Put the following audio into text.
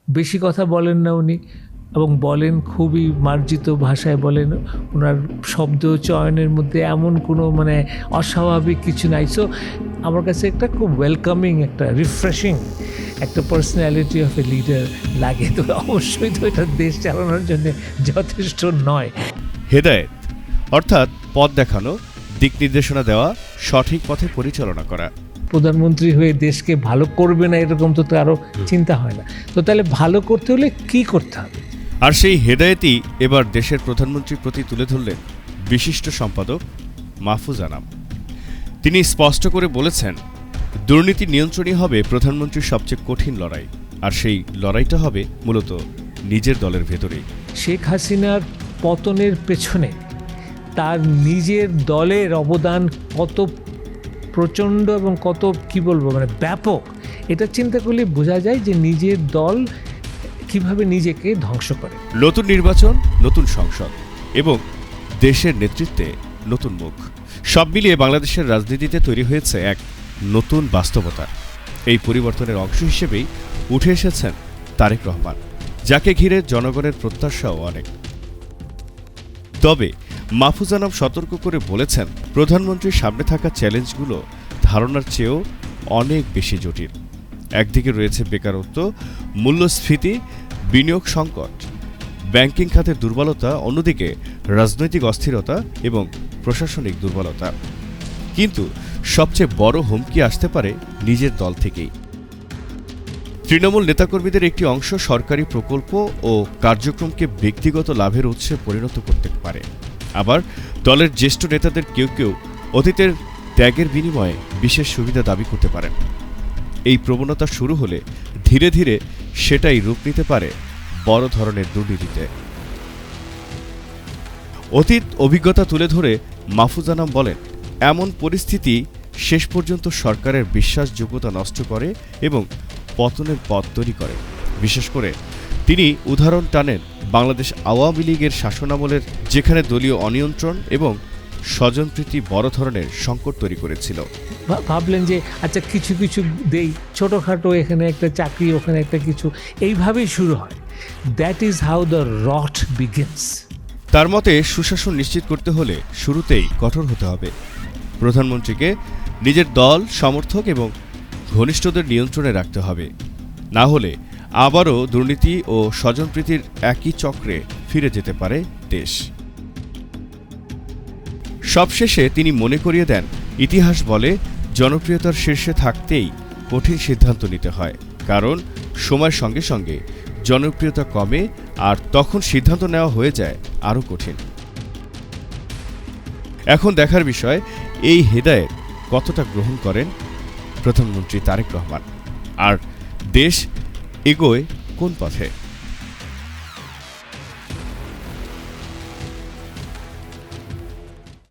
বেশি কথা বলেন না উনি, এবং বলেন খুবই মার্জিত ভাষায় বলেন। ওনার শব্দ চয়নের মধ্যে এমন কোনো মানে অস্বাভাবিক কিছু নাই। সো আমার কাছে একটা খুব ওয়েলকামিং, একটা রিফ্রেশিং একটা পার্সোনালিটি অফ এ লিডার লাগে। তো অবশ্যই তো এটা দেশ চালানোর জন্য যথেষ্ট নয়। হেদায়েত অর্থাৎ পথ দেখানো, দিক নির্দেশনা দেওয়া, সঠিক পথে পরিচালনা করা। প্রধানমন্ত্রী হয়ে দেশকে ভালো করবে না এরকম তো আরও চিন্তা হয় না। তো তাহলে ভালো করতে হলে কি করতে হবে? আর সেই হেদায়েতই এবার দেশের প্রধানমন্ত্রীর প্রতি তুলে ধরলেন বিশিষ্ট সম্পাদক মাহফুজ আনাম। তিনি স্পষ্ট করে বলেছেন, দুর্নীতি নিয়ন্ত্রণই হবে প্রধানমন্ত্রীর সবচেয়ে কঠিন লড়াই, আর সেই লড়াইটা হবে মূলত নিজের দলের ভেতরেই। শেখ হাসিনার পতনের পেছনে তার নিজের দলের অবদান কত প্রচণ্ড এবং কত কি বলবো মানে ব্যাপক, এটা চিন্তা করলে বোঝা যায় যে নিজের দল কিভাবে নিজেকে ধ্বংস করে। নতুন নির্বাচন, নতুন সংসদ এবং দেশের নেতৃত্বে নতুন মুখ, সব মিলিয়ে বাংলাদেশের রাজনীতিতে তৈরি হয়েছে এক নতুন বাস্তবতা। এই পরিবর্তনের অংশ হিসেবেই উঠে এসেছেন তারেক রহমান, যাকে ঘিরে জনগণের প্রত্যাশাও অনেক। তবে মাহফুজ আনাম সতর্ক করে বলেছেন, প্রধানমন্ত্রীর সামনে থাকা চ্যালেঞ্জগুলো ধারণার চেয়েও অনেক বেশি জটিল। একদিকে রয়েছে বেকারত্ব, মূল্যস্ফীতি, বিনিয়োগ সংকট, ব্যাংকিং খাতের দুর্বলতা, অন্যদিকে রাজনৈতিক অস্থিরতা এবং প্রশাসনিক দুর্বলতা। কিন্তু সবচেয়ে বড় হুমকি আসতে পারে নিজের দল থেকেই। তৃণমূল নেতাকর্মীদের একটি অংশ সরকারি প্রকল্প ও কার্যক্রমকে ব্যক্তিগত লাভের উৎসে পরিণত করতে পারে। আবার দলের জ্যেষ্ঠ নেতাদের কেউ কেউ অতীতের ত্যাগের বিনিময়ে বিশেষ সুবিধা দাবি করতে পারেন। এই প্রবণতা শুরু হলে ধীরে ধীরে সেটাই রূপ নিতে পারে বড় ধরনের দুর্নীতিতে। অতীত অভিজ্ঞতা তুলে ধরে মাহফুজ আনাম বলেন, এমন পরিস্থিতি শেষ পর্যন্ত সরকারের বিশ্বাসযোগ্যতা নষ্ট করে এবং পতনের পথ তৈরি করে। বিশেষ করে তিনি উদাহরণ টানেন বাংলাদেশ আওয়ামী লীগের শাসনামলের, যেখানে দলীয় অনিয়ন্ত্রণ এবং স্বজনপ্রীতি বড় ধরনের সংকট তৈরি করেছিল। ভাবলেন যে আচ্ছা কিছু কিছু দেই, ছোটোখাটো এখানে একটা চাকরি, ওখানে একটা কিছু, এইভাবেই শুরু হয়। That is how the rot begins. তার মতে সুশাসন নিশ্চিত করতে হলে শুরুতেই কঠোর হতে হবে। প্রধানমন্ত্রীকে নিজের দল, সমর্থক এবং ঘনিষ্ঠদের নিয়ন্ত্রণে রাখতে হবে। না হলে আবারও দুর্নীতি ও স্বজনপ্রীতির একই চক্রে ফিরে যেতে পারে দেশ। সবশেষে তিনি মনে করিয়ে দেন, ইতিহাস বলে জনপ্রিয়তার শীর্ষে থাকতেই কঠিন সিদ্ধান্ত নিতে হয়, কারণ সময়ের সঙ্গে সঙ্গে জনপ্রিয়তা কমে আর তখন সিদ্ধান্ত নেওয়া হয়ে যায় আরও কঠিন। এখন দেখার বিষয় এই হেদায়েত কতটা গ্রহণ করেন প্রধানমন্ত্রী তারেক রহমান, আর দেশ এগোয় কোন পথে।